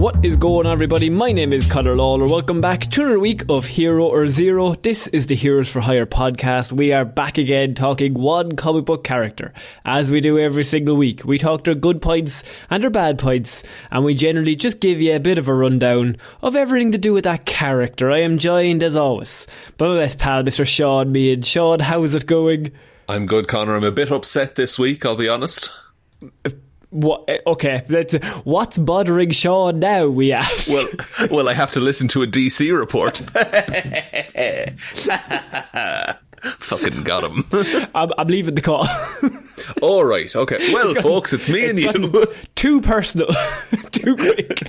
What is going on, everybody? My name is Ciara Lawler. Welcome back to another week of Hero or Zero. This is the Heroes for Hire podcast. We are back again talking one comic book character. As we do every single week, we talk their good points and their bad points, and we generally just give you a bit of a rundown of everything to do with that character. I am joined, as always, by my best pal, Mr. Sean Mead. Sean, how is it going? I'm good, Connor. I'm a bit upset this week, I'll be honest. What? Okay, what's bothering Sean now, we ask? Well, I have to listen to a DC report. Fucking got him. I'm leaving the call. All right, okay. Well, folks, it's me and you. Too personal. Too quick.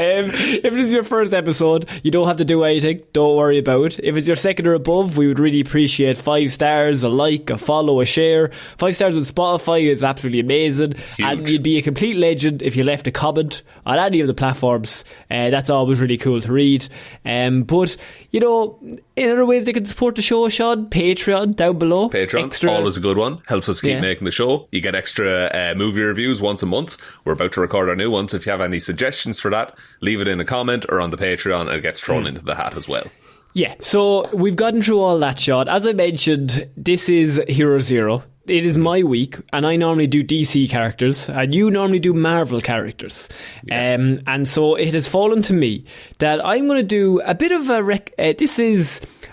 If it is your first episode, you don't have to do anything. Don't worry about it. If it's your second or above, we would really appreciate 5 stars, a like, a follow, a share. 5 stars on Spotify is absolutely amazing. Huge. And you'd be a complete legend if you left a comment on any of the platforms. That's always really cool to read. But, you know, in other ways they can support the show, Sean, Patreon down below. Patreon, always a good one. Helps us keep making the show. You get extra movie reviews once a month. We're about to record our new one, so if you have any suggestions for that, leave it in a comment or on the Patreon, and it gets thrown into the hat as well. Yeah, so we've gotten through all that, Sean. As I mentioned, this is Hero Zero. It is my week, and I normally do DC characters, and you normally do Marvel characters. Yeah. And so it has fallen to me that I'm going to do a bit of a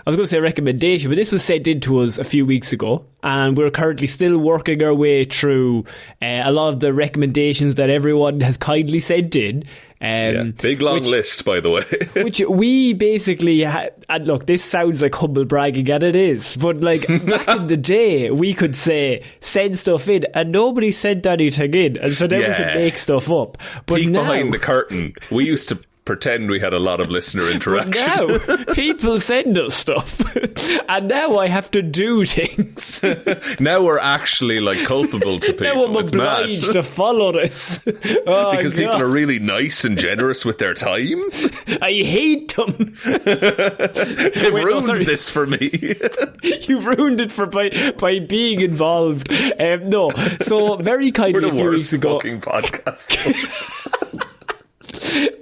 I was going to say a recommendation, but this was sent in to us a few weeks ago, and we're currently still working our way through a lot of the recommendations that everyone has kindly sent in. Big long list, by the way. Which we basically and look, this sounds like humble bragging, and it is, but like back in the day we could say send stuff in and nobody sent anything in, and so then we could make stuff up. But peek now, behind the curtain, we used to pretend we had a lot of listener interaction. But now people send us stuff and now I have to do things. Now we're actually like culpable to people. Now I'm obliged to follow this. Because people are really nice and generous with their time. I hate them. They've ruined this for me. You've ruined it by being involved. No, so very kindly we're the a few weeks ago, fucking podcast.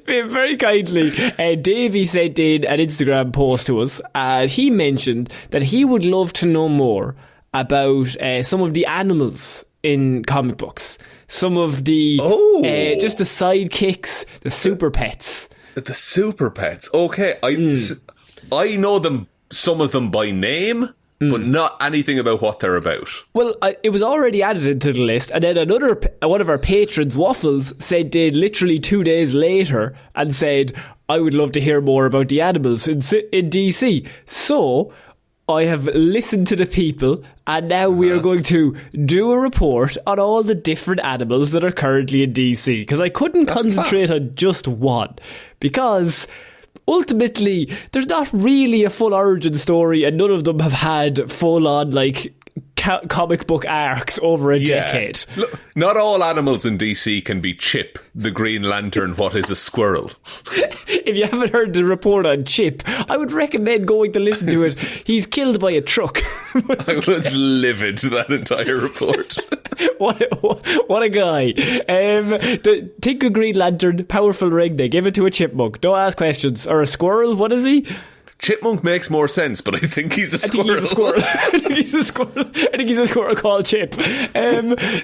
Very kindly, Davey sent in an Instagram post to us, and he mentioned that he would love to know more about some of the animals in comic books, some of the just the sidekicks, the super pets. The super pets. Okay, I know them, some of them by name. But not anything about what they're about. Well, it was already added into the list, and then one of our patrons, Waffles, sent in literally 2 days later and said, I would love to hear more about the animals in DC. So I have listened to the people, and now we are going to do a report on all the different animals that are currently in DC, because I couldn't concentrate on just one, because ultimately, there's not really a full origin story, and none of them have had full-on, like, comic book arcs over a decade. Look, not all animals in DC can be Chip, the Green Lantern, what is a squirrel. If you haven't heard the report on Chip, I would recommend going to listen to it. He's killed by a truck. I was livid, that entire report. What a guy. Think of Green Lantern, powerful ring, they give it to a chipmunk. Don't ask questions. Or a squirrel, what is he? Chipmunk makes more sense, but I think he's a squirrel. I think he's a squirrel called Chip.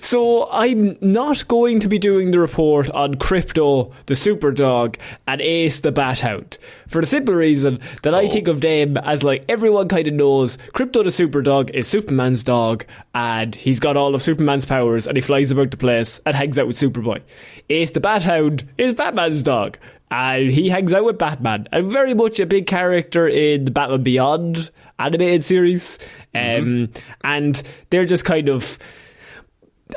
So I'm not going to be doing the report on Crypto, the super dog, and Ace, the bat hound, for the simple reason that I think of them as, like, everyone kind of knows Crypto, the super dog, is Superman's dog, and he's got all of Superman's powers, and he flies about the place and hangs out with Superboy. Ace, the bat hound, is Batman's dog, and he hangs out with Batman, and very much a big character in the Batman Beyond animated series. And they're just kind of,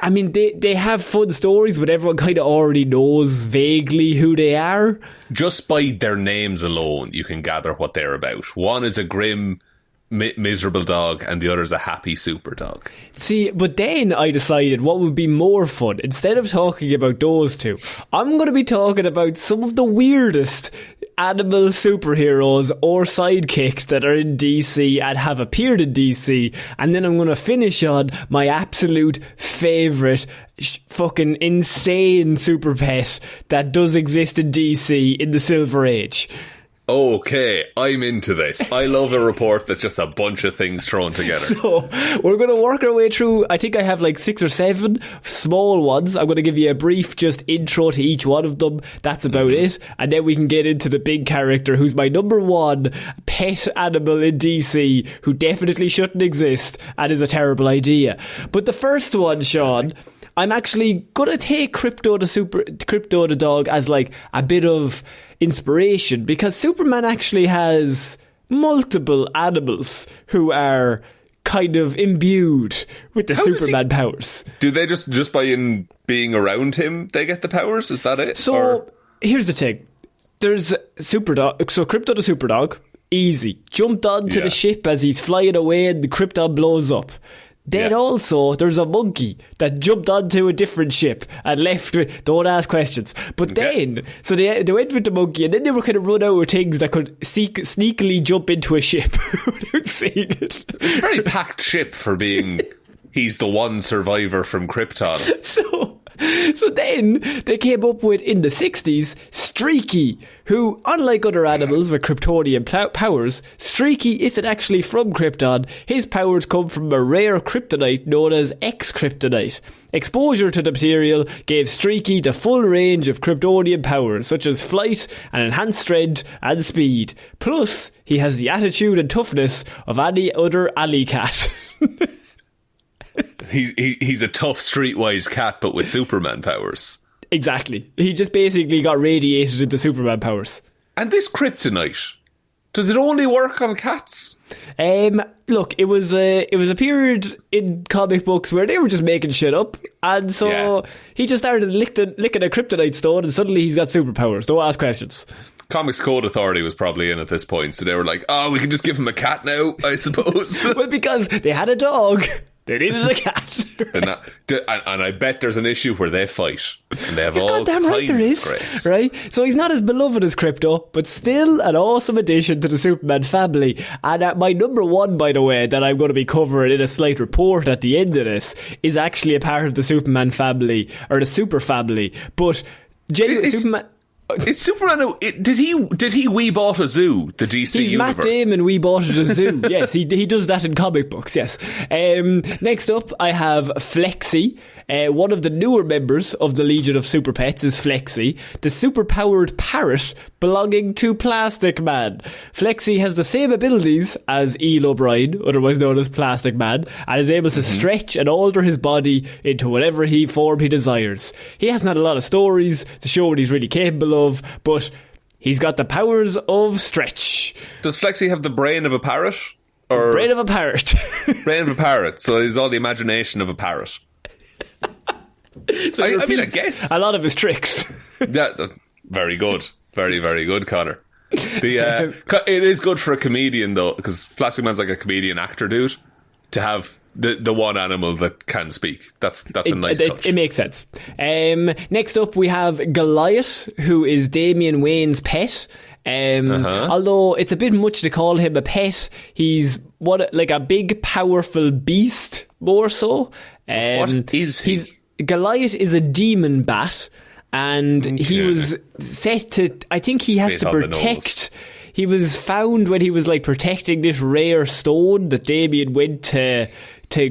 I mean, they have fun stories, but everyone kind of already knows vaguely who they are. Just by their names alone, you can gather what they're about. One is a grim, miserable dog, and the other is a happy super dog. See, but then I decided what would be more fun, instead of talking about those two, I'm going to be talking about some of the weirdest animal superheroes or sidekicks that are in DC and have appeared in DC, and then I'm going to finish on my absolute favourite fucking insane super pet that does exist in DC in the Silver Age. Okay, I'm into this. I love a report that's just a bunch of things thrown together. So, we're going to work our way through, I think I have like 6 or 7 small ones. I'm going to give you a brief just intro to each one of them. That's about it. And then we can get into the big character who's my number 1 pet animal in DC, who definitely shouldn't exist and is a terrible idea. But the first one, Sean, I'm actually going to take Crypto the dog as like a bit of inspiration, because Superman actually has multiple animals who are kind of imbued with the Superman powers. Do they just by being around him they get the powers? Is that it? So here's the thing. There's Superdog. So Crypto the Superdog, easy. Jumped onto the ship as he's flying away and the Krypton blows up. Then also, there's a monkey that jumped onto a different ship and left with, don't ask questions. But then, so they went with the monkey, and then they were kind of run out of things that could sneakily jump into a ship without seeing it. It's a very packed ship for being, he's the one survivor from Krypton. So then they came up with, in the 60s, Streaky, who, unlike other animals with Kryptonian powers, Streaky isn't actually from Krypton. His powers come from a rare kryptonite known as X-kryptonite. Exposure to the material gave Streaky the full range of Kryptonian powers, such as flight and enhanced strength and speed. Plus, he has the attitude and toughness of any other alley cat. He's a tough streetwise cat, but with Superman powers. Exactly. He just basically got radiated into Superman powers. And this kryptonite, does it only work on cats? Look, it was a period in comic books where they were just making shit up, and so he just started licking a kryptonite stone, and suddenly he's got superpowers. Don't ask questions. Comics Code Authority was probably in at this point, so they were like, "Oh, we can just give him a cat now, I suppose." Well, because they had a dog. They needed a cat. And I bet there's an issue where they fight. And they have all goddamn kinds right there is, of scrapes. right? So he's not as beloved as Crypto, but still an awesome addition to the Superman family. And my number 1, by the way, that I'm going to be covering in a slight report at the end of this, is actually a part of the Superman family, or the Super family. But genuinely, Superman... It's Superman. Did he we bought a zoo? The DC He's universe. Matt Damon. We bought it a zoo. Yes, he does that in comic books. Yes. Next up, I have Flexi. One of the newer members of the Legion of Super Pets is Flexi, the super-powered parrot belonging to Plastic Man. Flexi has the same abilities as Eel O'Brien, otherwise known as Plastic Man, and is able to stretch and alter his body into whatever form he desires. He hasn't had a lot of stories to show what he's really capable of, but he's got the powers of stretch. Does Flexi have the brain of a parrot? Or brain of a parrot. Brain of a parrot. So he's all the imagination of a parrot. So I mean, I guess a lot of his tricks. Very good, very, very good, Connor. It is good for a comedian though, because Plastic Man's like a comedian actor dude. To have the one animal that can speak, that's a nice touch. It makes sense. Next up, we have Goliath, who is Damian Wayne's pet. Although it's a bit much to call him a pet, he's like a big, powerful beast, more so. What is he? Goliath is a demon bat, and he was set to, I think he has to protect. He was found when he was like protecting this rare stone that Damien went to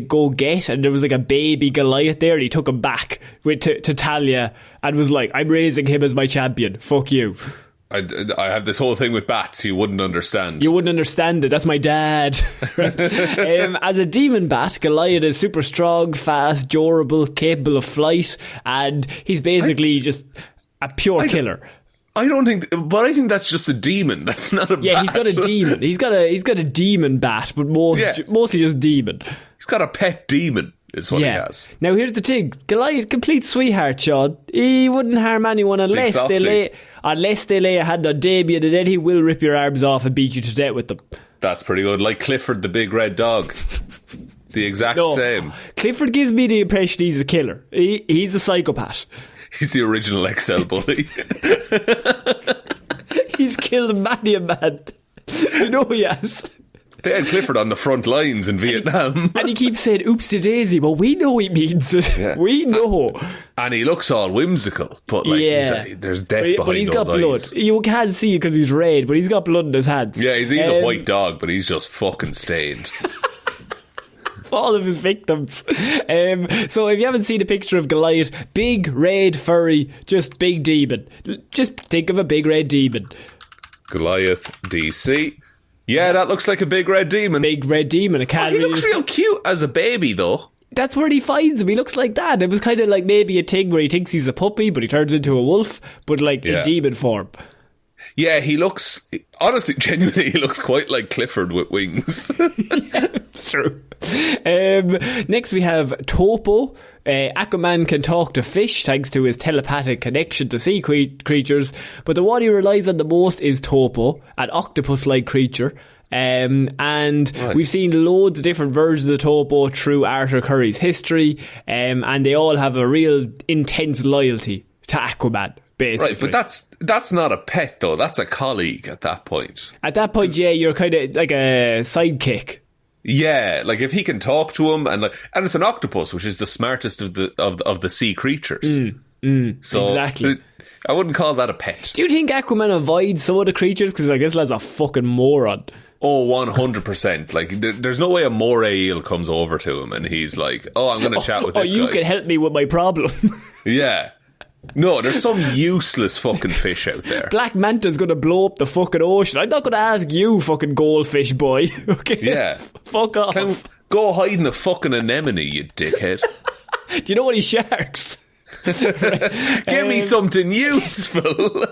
go get, and there was like a baby Goliath there, and he took him back to Talia and was like, "I'm raising him as my champion. Fuck you." I have this whole thing with bats you wouldn't understand. You wouldn't understand it. That's my dad. As a demon bat, Goliath is super strong, fast, durable, capable of flight, and he's basically just a pure killer. I think that's just a demon. That's not a bat. Yeah, he's got a demon. He's got a demon bat, but mostly just demon. He's got a pet demon. Is what he has. Now here's the thing: Goliath, complete sweetheart, Sean. He wouldn't harm anyone unless they lay a hand on Damien, and then he will rip your arms off and beat you to death with them. That's pretty good. Like Clifford the big red dog. The exact same. Clifford gives me the impression he's a killer. He's a psychopath. He's the original XL bully. He's killed many a man. You know he has. They had Clifford on the front lines in Vietnam. And he keeps saying oopsie daisy, but we know he means it. Yeah. We know. And he looks all whimsical, but like there's death behind those eyes. But he's got blood. You can't see it because he's red, but he's got blood in his hands. Yeah, he's a white dog, but he's just fucking stained. All of his victims. So if you haven't seen a picture of Goliath, big, red, furry, just big demon. Just think of a big red demon. Goliath DC. Yeah, that looks like a big red demon. Big red demon. He looks real cute as a baby, though. That's where he finds him. He looks like that. It was kind of like maybe a thing where he thinks he's a puppy, but he turns into a wolf, but like in demon form. Yeah, he looks... Honestly, genuinely, he looks quite like Clifford with wings. Yeah, it's true. Next we have Topo. Aquaman can talk to fish thanks to his telepathic connection to sea creatures, but the one he relies on the most is Topo, an octopus-like creature. We've seen loads of different versions of Topo through Arthur Curry's history, and they all have a real intense loyalty to Aquaman. Basically. Right, but that's not a pet though. That's a colleague at that point. At that point, yeah, you're kind of like a sidekick. Yeah, like if he can talk to him, and it's an octopus, which is the smartest of the sea creatures. So exactly. I wouldn't call that a pet. Do you think Aquaman avoids some of the creatures because I guess lad's a fucking moron? Oh, 100%. Like, there's no way a moray eel comes over to him and he's like, "Oh, I'm going to chat with this guy. Oh, you can help me with my problem." Yeah. No, there's some useless fucking fish out there. Black Manta's going to blow up the fucking ocean. I'm not going to ask you, fucking goldfish boy. Okay? Yeah. Fuck off. Go hide in a fucking anemone, you dickhead. Do you know any sharks? Give me something useful.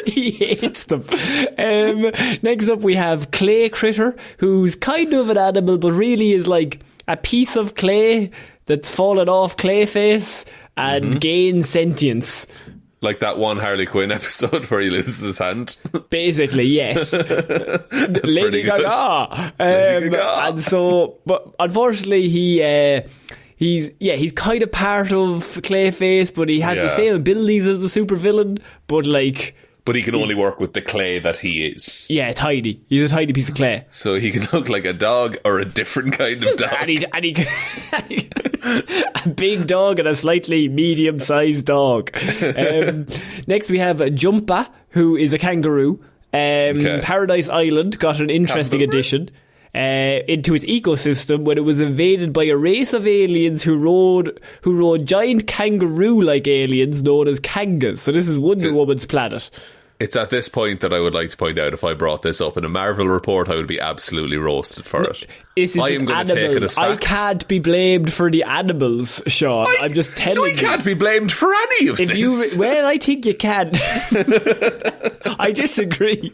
He hates them. Next up we have Clay Critter, who's kind of an animal but really is like a piece of clay that's fallen off Clayface and gains sentience. Like that one Harley Quinn episode where he loses his hand. Basically, yes. Lady Gaga. And so, but unfortunately he's kind of part of Clayface, but he has the same abilities as the supervillain, but he can only work with the clay that he is. Yeah, tiny. He's a tiny piece of clay. So he can look like a dog or a different kind of dog. A big dog and a slightly medium-sized dog. Next we have Jumpa, who is a kangaroo. Paradise Island got an interesting addition into its ecosystem when it was invaded by a race of aliens who rode giant kangaroo-like aliens known as Kangas. So this is Wonder Woman's planet. It's at this point that I would like to point out, if I brought this up in a Marvel report, I would be absolutely roasted for it. I am going to take it as fact. I can't be blamed for the animals, Sean. I'm just telling you. No, you can't be blamed for any of this. Well, I think you can. I disagree.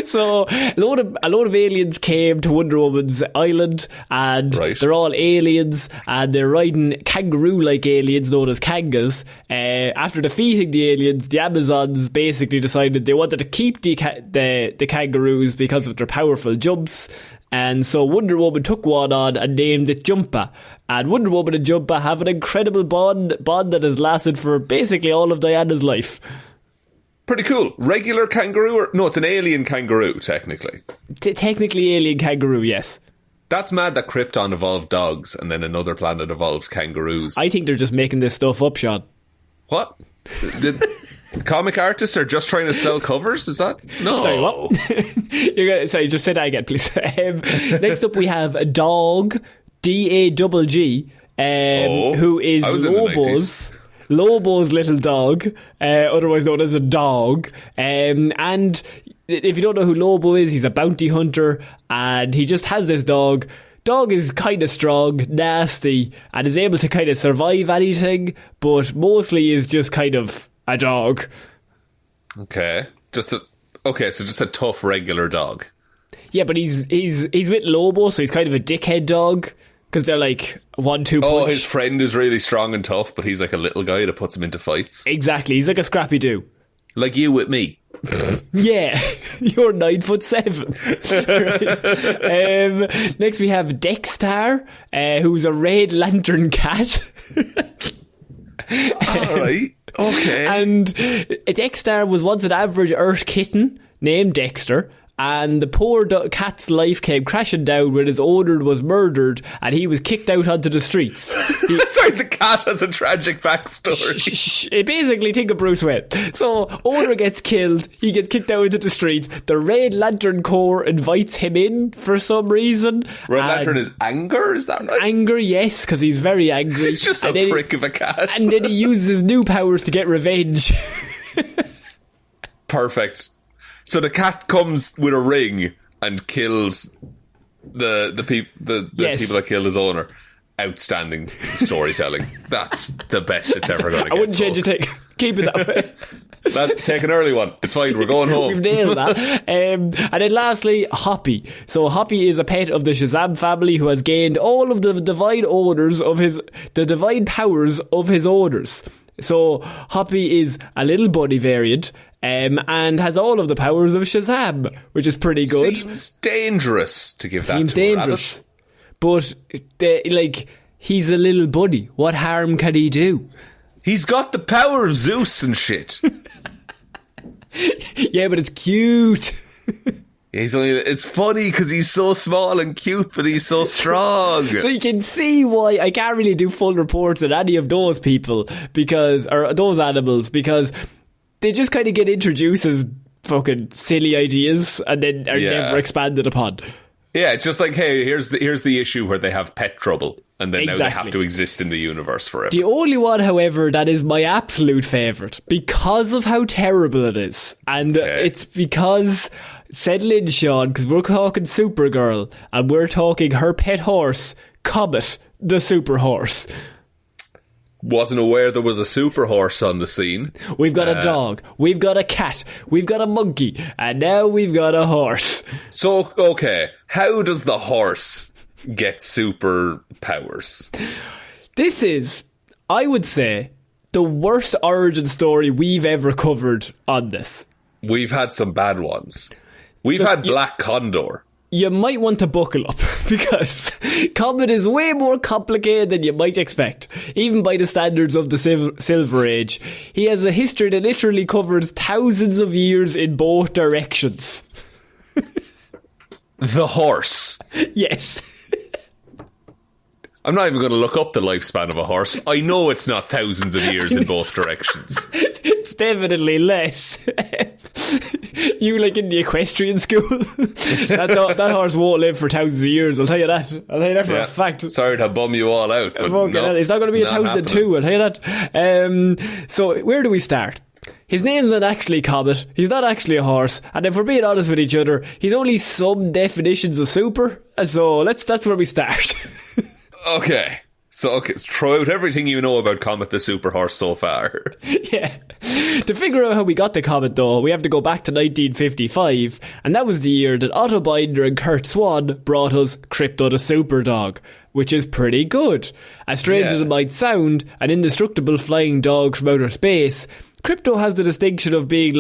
So, a load of aliens came to Wonder Woman's island, and they're all aliens, and they're riding kangaroo-like aliens known as Kangas. After defeating the aliens, the Amazons basically decided they wanted to keep the kangaroos because of their powerful jumps. And so Wonder Woman took one on and named it Jumpa. And Wonder Woman and Jumpa have an incredible bond that has lasted for basically all of Diana's life. Pretty cool. Regular kangaroo? No, it's an alien kangaroo, technically. Technically alien kangaroo, yes. That's mad that Krypton evolved dogs and then another planet evolved kangaroos. I think they're just making this stuff up, Sean. What? Comic artists are just trying to sell covers? Is that? No. Sorry, what? Sorry, just say that again, please. Next up we have a dog, D-A-G-G, who is Lobo's little dog, otherwise known as a dog. And if you don't know who Lobo is, he's a bounty hunter, and he just has this dog. Dog is kind of strong, nasty, and is able to kind of survive anything, but mostly is just kind of a dog. Okay. So just a tough regular dog. Yeah, but he's with Lobo, so he's kind of a dickhead dog, because they're like 1-2 punch. Oh, his friend is really strong and tough, but he's like a little guy that puts him into fights. Exactly, he's like a Scrappy-Doo. Like you with me. Yeah, you're 9'7". Right. Next we have Dexter, who's a Red Lantern cat. Alright. Okay. And Dexter was once an average Earth kitten named Dexter. And the poor cat's life came crashing down when his owner was murdered and he was kicked out onto the streets. Sorry, the cat has a tragic backstory. Basically, think of Bruce Wayne. So, owner gets killed, he gets kicked out into the streets. The Red Lantern Corps invites him in for some reason. Red Lantern is anger, is that right? Anger, yes, because he's very angry. He's just a prick of a cat. And then he uses his new powers to get revenge. Perfect. So the cat comes with a ring and kills the people that killed his owner. Outstanding storytelling. That's the best it's ever going to get. I wouldn't change a thing. Keep it that way. Take an early one. It's fine. We're going home. We've nailed that. And then lastly, Hoppy. So Hoppy is a pet of the Shazam family who has gained all of the divine powers of his owners. So Hoppy is a little bunny variant. And has all of the powers of Shazam, which is pretty good. Seems dangerous to give that to Seems dangerous. But, he's a little bunny. What harm can he do? He's got the power of Zeus and shit. Yeah, but it's cute. It's funny because he's so small and cute, but he's so strong. So you can see why I can't really do full reports on any of those people or those animals, because they just kind of get introduced as fucking silly ideas and then are never expanded upon. Yeah, it's just like, hey, here's the issue where they have pet trouble, and then now they have to exist in the universe forever. The only one, however, that is my absolute favourite, because of how terrible it is, and it's because, settle in, Sean, because we're talking Supergirl, and we're talking her pet horse, Comet, the super horse. Wasn't aware there was a super horse on the scene. We've got a dog, we've got a cat, we've got a monkey, and now we've got a horse. So, okay, how does the horse get superpowers? This is, I would say, the worst origin story we've ever covered on this. We've had some bad ones. We've had Black Condor. You might want to buckle up, because Comet is way more complicated than you might expect, even by the standards of the Silver Age. He has a history that literally covers thousands of years in both directions. The horse. Yes. I'm not even going to look up the lifespan of a horse. I know it's not thousands of years in both directions. It's definitely less. You in the equestrian school? that horse won't live for thousands of years, I'll tell you that. I'll tell you that for a fact. Sorry to bum you all out, but no, it's not going to be 1002, I'll tell you that. So where do we start? His name's not actually Comet, he's not actually a horse, and if we're being honest with each other, he's only some definitions of super, so that's where we start. Okay, throw out everything you know about Comet the Super Horse so far. Yeah. To figure out how we got the Comet, though, we have to go back to 1955, and that was the year that Otto Binder and Kurt Swan brought us Krypto the Super Dog, which is pretty good. As strange as it might sound, an indestructible flying dog from outer space, Krypto has the distinction of being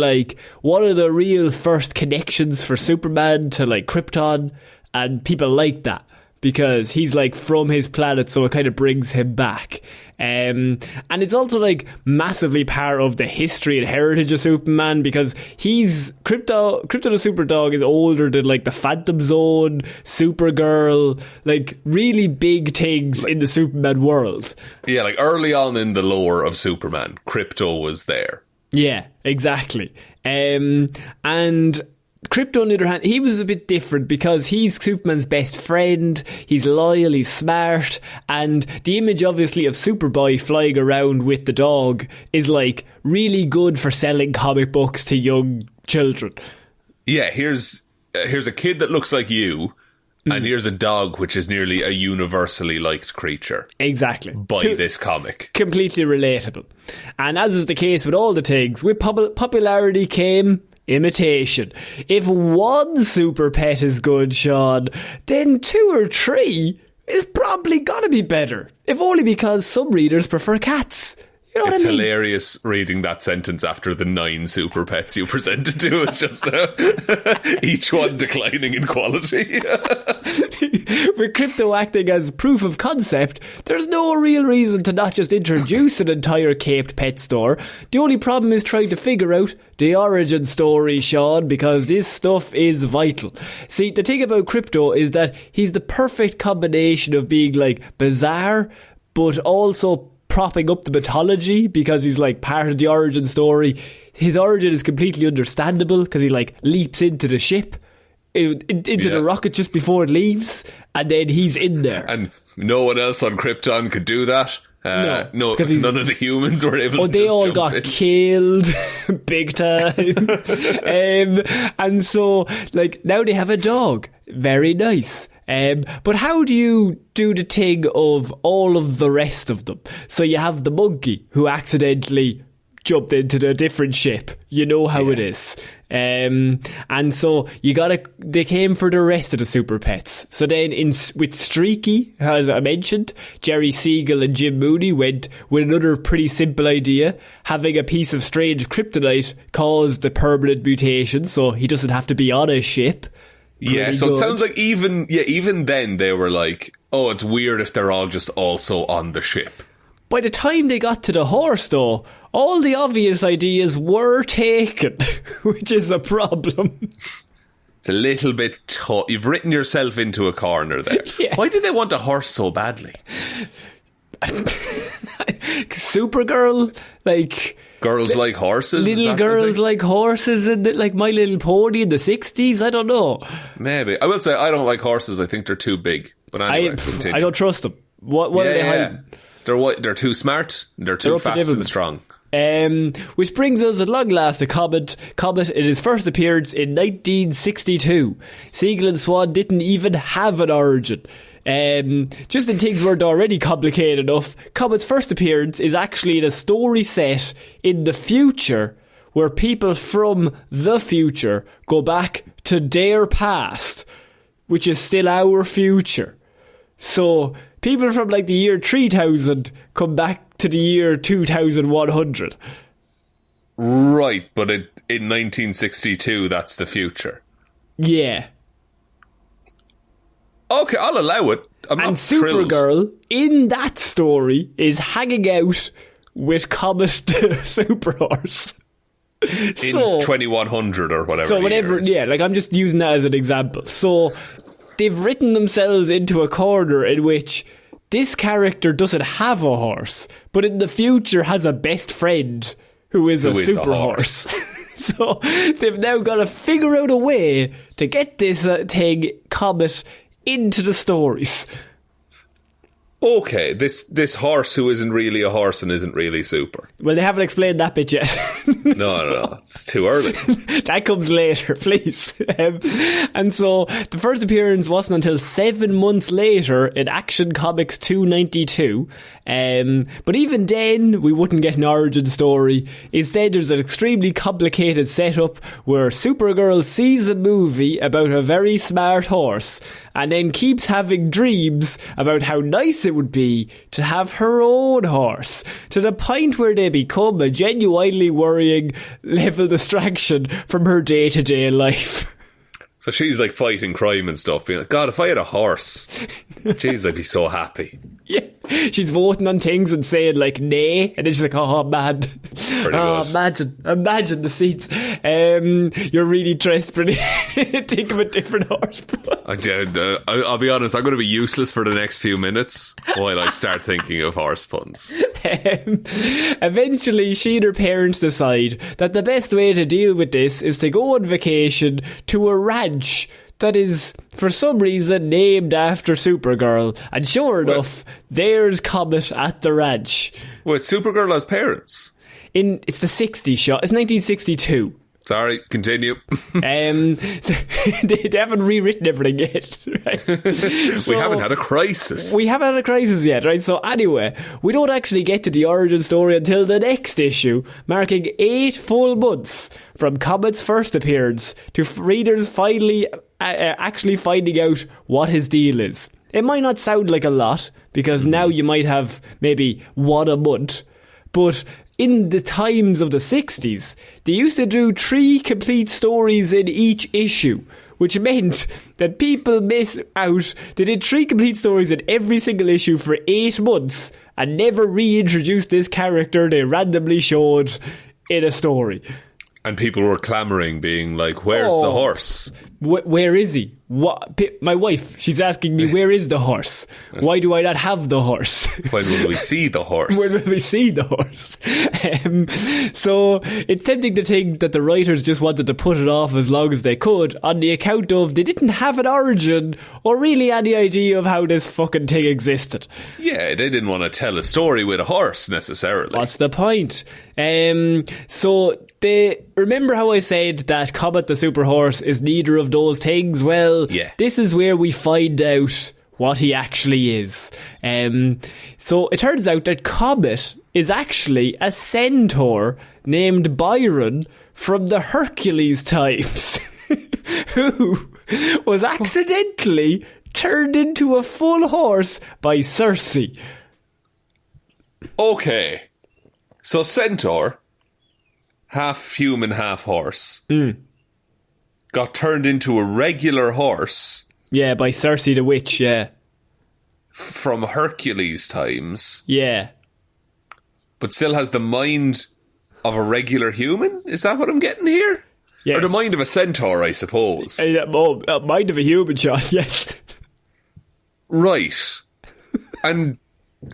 one of the real first connections for Superman to Krypton, and people like that, because he's from his planet, so it kind of brings him back. And it's also massively part of the history and heritage of Superman, because Krypto the Super Dog is older than the Phantom Zone, Supergirl, really big things in the Superman world. Yeah, early on in the lore of Superman, Krypto was there. Yeah, exactly. And Krypto, on the other hand, he was a bit different because he's Superman's best friend, he's loyal, he's smart, and the image, obviously, of Superboy flying around with the dog is, really good for selling comic books to young children. Yeah, here's a kid that looks like you, and here's a dog which is nearly a universally liked creature. Exactly. By this comic. Completely relatable. And as is the case with all the things, with popularity came imitation. If one super pet is good, Sean, then 2 or 3 is probably gonna be better. If only because some readers prefer cats. You know what I mean? It's hilarious reading that sentence after the 9 super pets you presented to us just now. Each one declining in quality. With crypto acting as proof of concept, there's no real reason to not just introduce an entire caped pet store. The only problem is trying to figure out the origin story, Sean, because this stuff is vital. See, the thing about crypto is that he's the perfect combination of being like bizarre, but also propping up the mythology, because he's like part of the origin story. His origin is completely understandable because he like leaps into the ship, into the rocket just before it leaves, and then he's in there. And no one else on Krypton could do that. No, none of the humans were able to. They all got killed big time. And so, like, now they have a dog. Very nice. But how do you do the thing of all of the rest of them? So you have the monkey who accidentally jumped into the different ship. You know how it is. And so they came for the rest of the super pets. So then with Streaky, as I mentioned, Jerry Siegel and Jim Mooney went with another pretty simple idea. Having a piece of strange kryptonite caused the permanent mutation, so he doesn't have to be on a ship. Yeah, so it sounds like even then they were like, oh, it's weird if they're all just also on the ship. By the time they got to the horse, though, all the obvious ideas were taken, which is a problem. It's a little bit tough. You've written yourself into a corner there. Yeah. Why did they want a horse so badly? Supergirl, like... Girls like horses? Little girls like horses, and like My Little Pony in the 60s? I don't know. Maybe. I will say I don't like horses. I think they're too big. But anyway, I don't trust them. What are they hiding? They're too smart. They're too fast and strong. Which brings us at long last to Comet in his first appearance in 1962. Siegel and Swan didn't even have an origin. Just in things weren't already complicated enough, Comet's first appearance is actually in a story set in the future, where people from the future go back to their past, which is still our future. So people from like the year 3000 come back to the year 2100. Right, but in 1962 that's the future. Yeah. Okay, I'll allow it. I'm not thrilled. Supergirl in that story is hanging out with Comet the Super Horse. In 2100 or whatever. So whatever, yeah, like I'm just using that as an example. So they've written themselves into a corner in which this character doesn't have a horse, but in the future has a best friend who is a super horse. So they've now got to figure out a way to get this thing, Comet, into the stories. Okay, this horse who isn't really a horse and isn't really super. Well, they haven't explained that bit yet. No, it's too early. That comes later, please. And so the first appearance wasn't until 7 months later in Action Comics 292. But even then, we wouldn't get an origin story. Instead, there's an extremely complicated setup where Supergirl sees a movie about a very smart horse and then keeps having dreams about how nice it would be to have her own horse, to the point where they become a genuinely worrying level distraction from her day-to-day life. So she's like fighting crime and stuff, being like, God, if I had a horse, jeez, I'd be so happy. Yeah, she's voting on things and saying like nay, and then she's like, oh man, imagine the seats. You're really dressed pretty. Think of a different horse. I'll be honest, I'm going to be useless for the next few minutes while I start thinking of horse puns. Eventually, she and her parents decide that the best way to deal with this is to go on vacation to a ranch that is, for some reason, named after Supergirl. And sure enough, there's Comet at the ranch. Wait, Supergirl has parents? It's the 60s shot. It's 1962. Sorry, continue. They haven't rewritten everything yet, right? We haven't had a crisis. We haven't had a crisis yet, right? So anyway, we don't actually get to the origin story until the next issue, marking 8 full months from Comet's first appearance to readers finally actually finding out what his deal is. It might not sound like a lot, because now you might have maybe one a month, but in the times of the 60s, they used to do 3 complete stories in each issue, which meant that people miss out. They did 3 complete stories in every single issue for 8 months and never reintroduced this character they randomly showed in a story. And people were clamouring, being like, where's the horse? Where is he? What? My wife, she's asking me, where is the horse? Why do I not have the horse? When will we see the horse? When will we see the horse? So it's tempting to think that the writers just wanted to put it off as long as they could on the account of they didn't have an origin or really any idea of how this fucking thing existed. Yeah, they didn't want to tell a story with a horse necessarily. What's the point? So they remember how I said that Comet the super horse is neither of those things? Well, yeah. This is where we find out what he actually is. So it turns out that Comet is actually a centaur named Byron from the Hercules times who was accidentally turned into a full horse by Circe. Okay. So centaur, half human, half horse, got turned into a regular horse. Yeah, by Circe the witch, yeah. From Hercules times. Yeah. But still has the mind of a regular human? Is that what I'm getting here? Yes. Or the mind of a centaur, I suppose. Mind of a human, Sean, yes. Right. And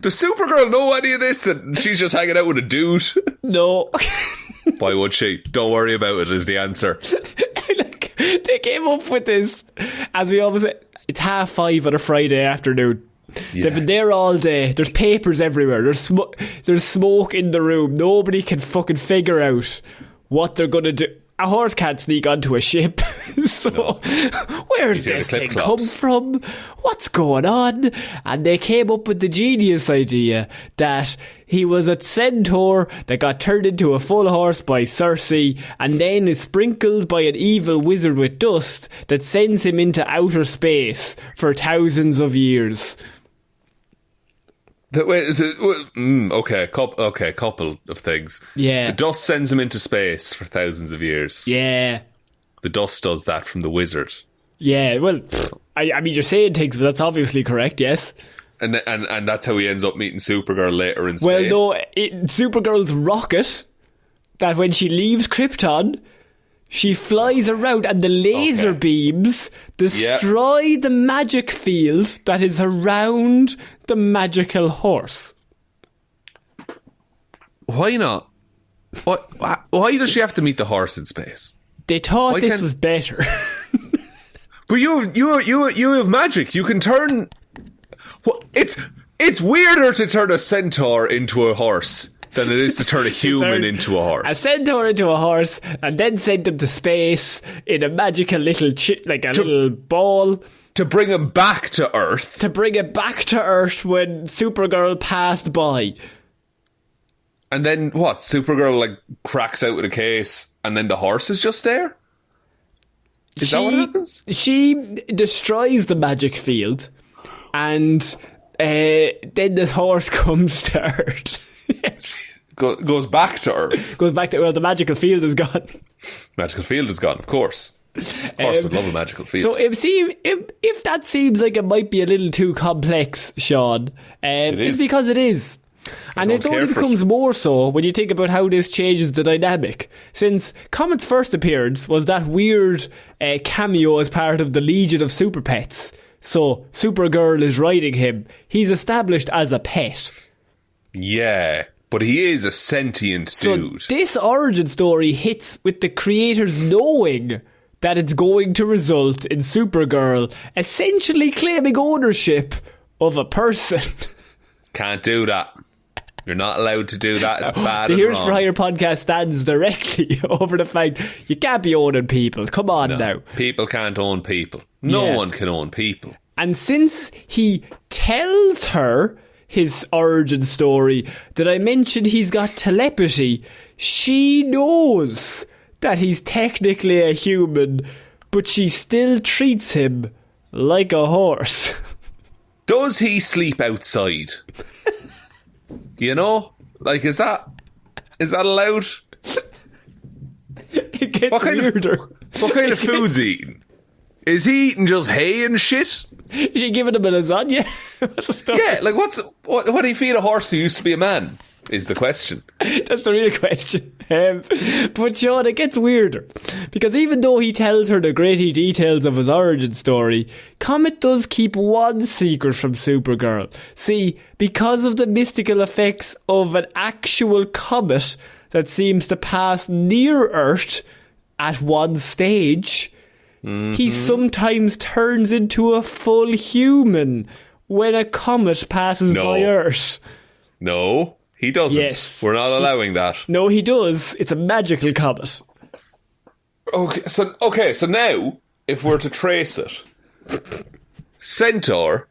does Supergirl know any of this? That she's just hanging out with a dude? No. Why would she? Don't worry about it, is the answer. Like, they came up with this, as we always say, it's 5:30 on a Friday afternoon. Yeah. They've been there all day. There's papers everywhere. There's smoke in the room. Nobody can fucking figure out what they're going to do. A horse can't sneak onto a ship. So, where's this thing come from? What's going on? And they came up with the genius idea that he was a centaur that got turned into a full horse by Circe and then is sprinkled by an evil wizard with dust that sends him into outer space for thousands of years. Okay, couple of things. Yeah. The dust sends him into space for thousands of years. Yeah. The dust does that from the wizard. Yeah, well, I mean, you're saying things, but that's obviously correct, yes. And that's how he ends up meeting Supergirl later in space. Well, no, Supergirl's rocket, that when she leaves Krypton, she flies around and the laser beams destroy the magic field that is around the magical horse. Why not? Why does she have to meet the horse in space? They thought this was better. But you have magic. You can turn... It's weirder to turn a centaur into a horse than it is to turn a human into a horse. A centaur into a horse and then send them to space in a magical little little ball. To bring him back to Earth. To bring it back to Earth when Supergirl passed by. And then what? Supergirl cracks out with a case and then the horse is just there? Is that what happens? She destroys the magic field and then the horse comes to Earth. Yes. Goes back to Earth. The magical field is gone. Magical field is gone, of course. Of course, would love a magical field. So if that seems like it might be a little too complex, Sean, it's because it is. And it only becomes more so when you think about how this changes the dynamic. Since Comet's first appearance was that weird cameo as part of the Legion of Super Pets. So Supergirl is riding him. He's established as a pet. Yeah, but he is a sentient dude. So this origin story hits with the creators knowing that it's going to result in Supergirl essentially claiming ownership of a person. Can't do that. You're not allowed to do that. It's bad. The Heroes for Hire podcast stands directly over the fact you can't be owning people. Come on now. People can't own people. No one can own people. And since he tells her his origin story that I mentioned he's got telepathy, she knows that he's technically a human, but she still treats him like a horse. Does he sleep outside? You know? Is that allowed? It gets weirder. What kind of food's he eating? Is he eating just hay and shit? Is she giving him a lasagna? What's the story? Yeah, like what do you feed a horse who used to be a man? Is the question. That's the real question. But Sean, it gets weirder. Because even though he tells her the gritty details of his origin story, Comet does keep one secret from Supergirl. See, because of the mystical effects of an actual comet that seems to pass near Earth at one stage, he sometimes turns into a full human when a comet passes by Earth. No. He doesn't. Yes. We're not allowing that. No, he does. It's a magical comet. Okay, so now, if we're to trace it, Centaur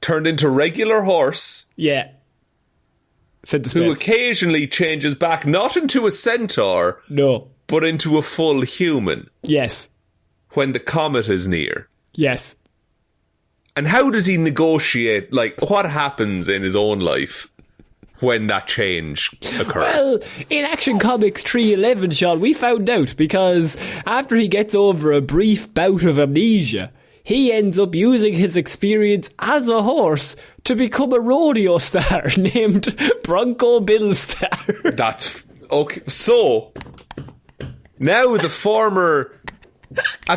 turned into regular horse. Yeah. Who occasionally changes back not into a centaur. No. But into a full human. Yes. When the comet is near. Yes. And how does he negotiate? Like, what happens in his own life when that change occurs? Well, in Action Comics 311, Sean, we found out because after he gets over a brief bout of amnesia, he ends up using his experience as a horse to become a rodeo star named Bronco Bill Star. That's okay. So now at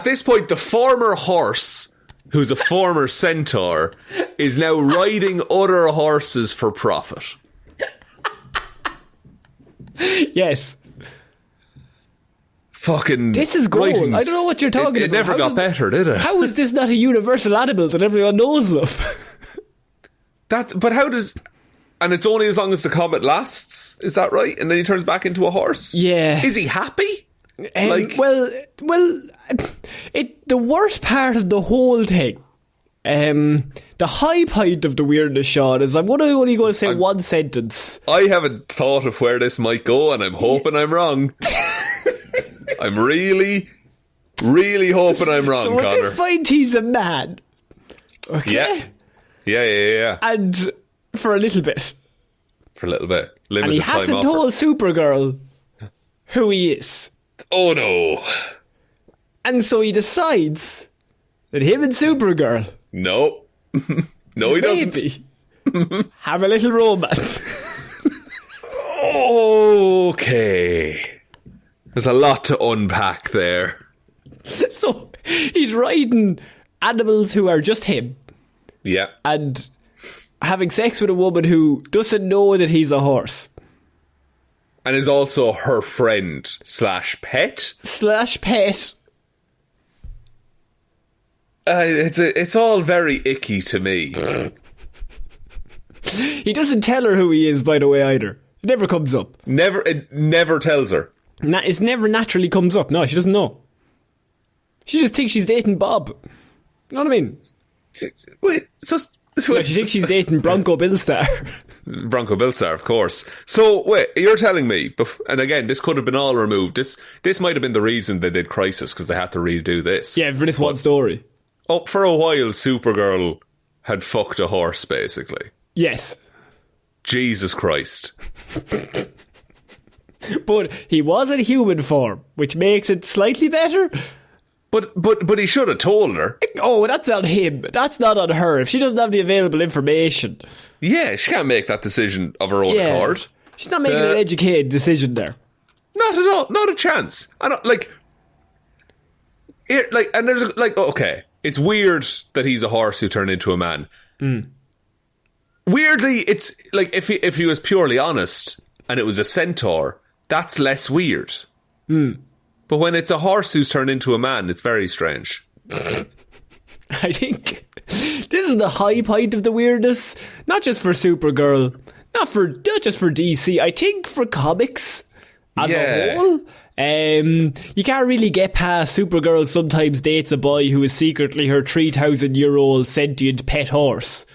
this point, the former horse, who's a former centaur, is now riding other horses for profit. Yes. Fucking this is gold. writings. I don't know what you're talking about. It never got better, did it? How is this not a universal animal that everyone knows of? But how does... And it's only as long as the comet lasts, is that right? And then he turns back into a horse? Yeah. Is he happy? The worst part of the whole thing, the high point of the weirdness, Sean, is I'm only going to say one sentence. I haven't thought of where this might go, and I'm hoping I'm wrong. I'm really, really hoping I'm wrong, so Connor. at this point, he's a man. Okay? Yeah. And for a little bit. Limited and he hasn't time told Supergirl who he is. Oh no. And so he decides that him and Supergirl... No, he doesn't. Have a little romance. Okay. There's a lot to unpack there. So he's riding animals who are just him. Yeah. And having sex with a woman who doesn't know that he's a horse. And is also her friend / pet. It's all very icky to me. He doesn't tell her who he is, by the way, either. It never comes up. It never tells her. It never naturally comes up. No, she doesn't know. She just thinks she's dating Bob. You know what I mean? Wait, she thinks she's dating Bronco Billstar. Bronco Billstar, of course. So, wait, you're telling me, and again, this could have been all removed. This might have been the reason they did Crisis, because they had to redo this. Yeah, for this one story. Oh, for a while, Supergirl had fucked a horse, basically. Yes. Jesus Christ. But he was in human form, which makes it slightly better. But he should have told her. Oh, that's on him. That's not on her. If she doesn't have the available information. Yeah, she can't make that decision of her own accord. She's not making an educated decision there. Not at all. Not a chance. I don't and there's okay. It's weird that he's a horse who turned into a man. Weirdly, it's like if he was purely honest and it was a centaur, that's less weird. But when it's a horse who's turned into a man, it's very strange. I think this is the high point of the weirdness, not just for Supergirl, not just for DC. I think for comics as a whole. You can't really get past Supergirl sometimes dates a boy who is secretly her 3,000-year-old sentient pet horse.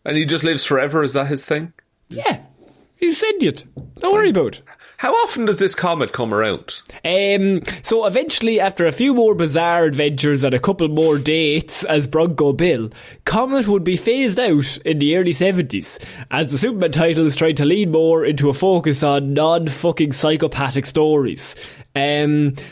And he just lives forever, is that his thing? Yeah, he's sentient. Don't worry about it. How often does this comet come around? So eventually, after a few more bizarre adventures and a couple more dates as Bronco Bill, Comet would be phased out in the early 70s, as the Superman titles tried to lean more into a focus on non-fucking psychopathic stories.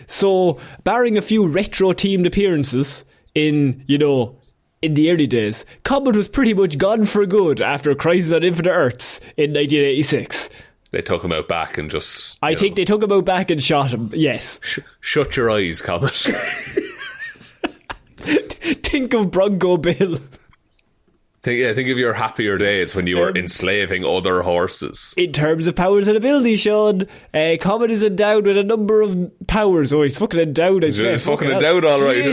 So, barring a few retro-themed appearances in the early days, Comet was pretty much gone for good after Crisis on Infinite Earths in 1986. They took him out back and just... I think they took him out back and shot him, yes. Shut your eyes, Comet. Think of Bronco Bill. Think of your happier days when you were enslaving other horses. In terms of powers and abilities, Sean, Comet is endowed with a number of powers. Oh, he's fucking endowed, I'd say. He's fucking endowed, all right.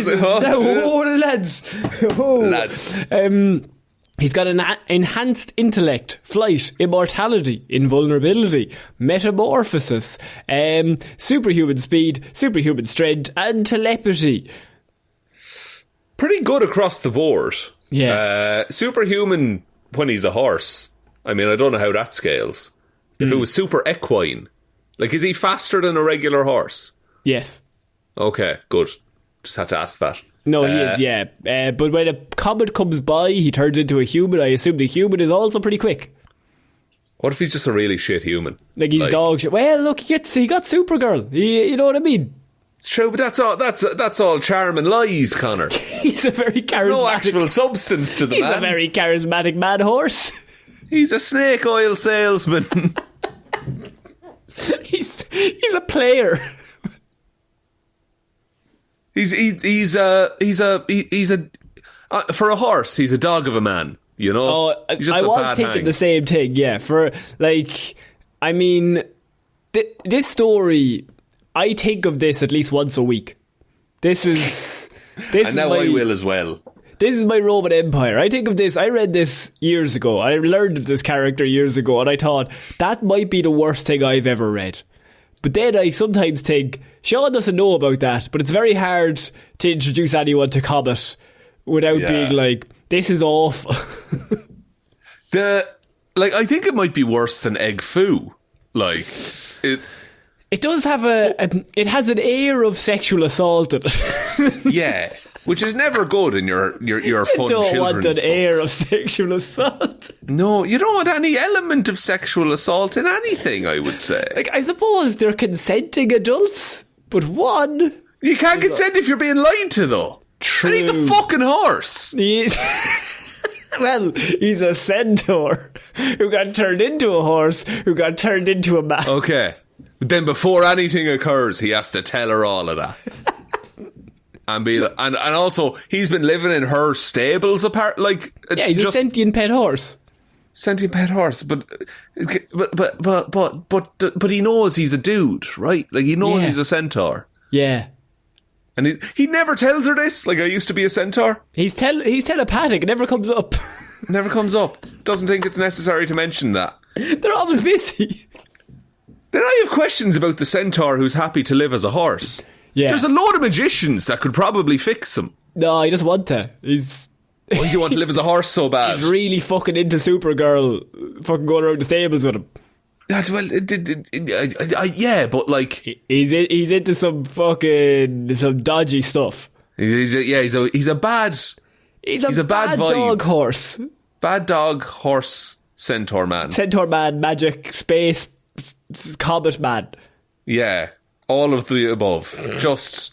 Lads. Lads. He's got an enhanced intellect, flight, immortality, invulnerability, metamorphosis, superhuman speed, superhuman strength, and telepathy. Pretty good across the board. Yeah. Superhuman when he's a horse. I mean, I don't know how that scales. If it was super equine, like, is he faster than a regular horse? Yes. Okay, good. Just had to ask that. No, he is, yeah. But when a comet comes by, he turns into a human. I assume the human is also pretty quick. What if he's just a really shit human? Like he's dog shit. Well, look, he got Supergirl. You know what I mean? It's true, but that's all charm and lies, Connor. He's a very charismatic... There's no actual substance to the man. He's a very charismatic mad horse. He's a snake oil salesman. He's a player. He's for a horse, he's a dog of a man, you know? Oh, I was thinking the same thing, yeah. For, like, I mean, this story, I think of this at least once a week. And now I will as well. This is my Roman Empire. I think of this, I read this years ago. I learned of this character years ago, and I thought, that might be the worst thing I've ever read. But then I sometimes think, Sean doesn't know about that, but it's very hard to introduce anyone to Comet without being like, this is awful. I think it might be worse than Egg Foo. Like, it does have it has an air of sexual assault in it. Yeah, which is never good in your fun children's books. You don't want an air of sexual assault. No, you don't want any element of sexual assault in anything, I would say. Like, I suppose they're consenting adults, but one... You can't consent if you're being lied to, though. True. And he's a fucking horse. Well, he's a centaur who got turned into a horse, who got turned into a man. Okay. But then before anything occurs, he has to tell her all of that. And also, he's been living in her stables apart. Like, yeah, he's a sentient pet horse. Sentient pet horse, but he knows he's a dude, right? Like, he knows he's a centaur. Yeah. And he never tells her this. Like, I used to be a centaur. He's telepathic. It never comes up. Never comes up. Doesn't think it's necessary to mention that. They're always busy. Then I have questions about the centaur who's happy to live as a horse. Yeah. There's a load of magicians that could probably fix him. No, he doesn't want to. Why does he want to live as a horse so bad? He's really fucking into Supergirl, fucking going around the stables with him. Well, yeah, but like... He's into some dodgy stuff. He's a bad bad dog horse. Bad dog, horse, centaur man. Centaur man, magic, space, comet man. Yeah, all of the above. Just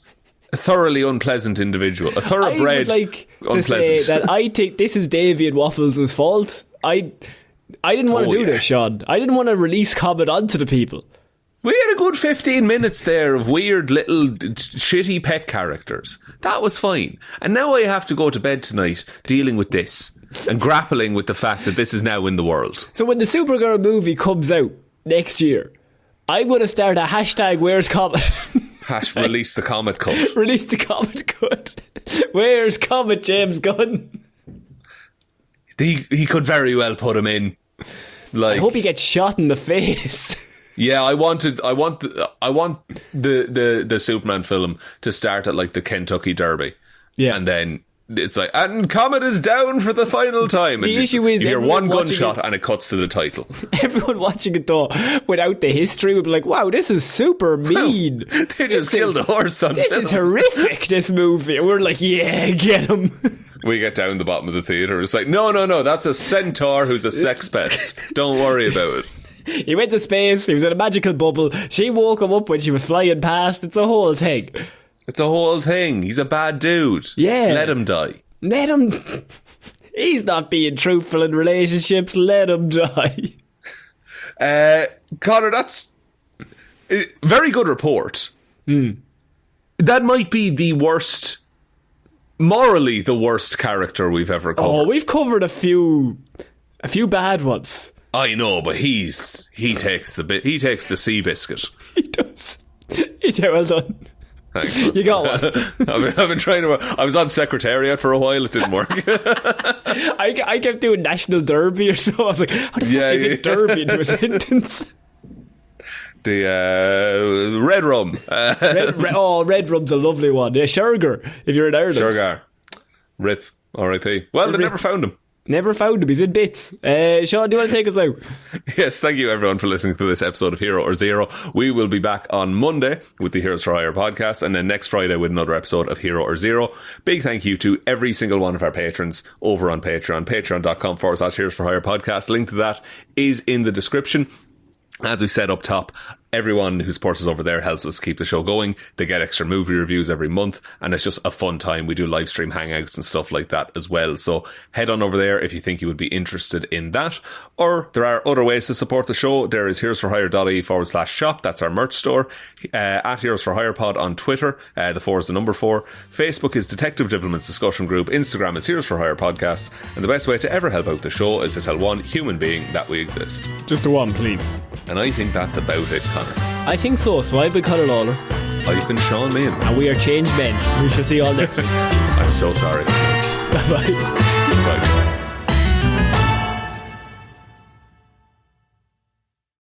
a thoroughly unpleasant individual. A thoroughbred, I would like unpleasant. To say that I think this is Davey and Waffles' fault. I didn't want to do this, Sean. I didn't want to release Comet onto the people. We had a good 15 minutes there of weird little shitty pet characters. That was fine. And now I have to go to bed tonight dealing with this and grappling with the fact that this is now in the world. So when the Supergirl movie comes out next year, I'm going to start a hashtag Where's Comet? Release the Comet cut. Release the Comet cut. Where's Comet, James Gunn? He could very well put him in. Like, I hope he gets shot in the face. Yeah, I want the Superman film to start at like the Kentucky Derby. Yeah. And then it's like, and Comet is down for the final time. The and issue is you hear one gunshot it, and it cuts to the title. Everyone watching it though, without the history, would be like, "Wow, this is super mean." They just killed a horse on This film. is horrific. This movie. And we're like, "Yeah, get him." We get down the bottom of the theatre. It's like, no, that's a centaur who's a sex pest. Don't worry about it. He went to space. He was in a magical bubble. She woke him up when she was flying past. It's a whole thing. It's a whole thing. He's a bad dude. Yeah. Let him die. Let him. He's not being truthful in relationships. Let him die. Conor, that's a very good report. That might be the worst, morally the worst character we've ever covered. Oh, we've covered a few bad ones. I know, but he takes the sea biscuit. He does. Well done. Thanks. You got one. I've been trying to. I was on Secretariat for a while. It didn't work. I kept doing National Derby or so. I was like, how the fuck do you fit Derby into a sentence? The red rum. Red rum's a lovely one. Yeah, Scroger, if you're in Ireland. Scroger. RIP. R.I.P. Well, they never found him. Never found him. He's in bits. Sean, do you want to take us out? Yes, thank you everyone for listening to this episode of Hero or Zero. We will be back on Monday with the Heroes for Hire podcast, and then next Friday with another episode of Hero or Zero. Big thank you to every single one of our patrons over on Patreon, patreon.com/Heroes for Hire podcast. Link to that is in the description. As we said up top, everyone who supports us over there helps us keep the show going. They get extra movie reviews every month, and it's just a fun time. We do live stream hangouts and stuff like that as well. So head on over there if you think you would be interested in that. Or there are other ways to support the show. There is heroesforhire.ie/shop. That's our merch store. At Heroes for Hire Pod on Twitter. The 4 is the number 4. Facebook is Detective Divilment's discussion group. Instagram is Heroes for Hire Podcast. And the best way to ever help out the show is to tell one human being that we exist. Just the one, please. And I think that's about it, Conor. I think so. So I've been Conor Lawler. I've been Sean Meehan. And we are changed men. We shall see you all next week. I'm so sorry. Bye-bye. Bye.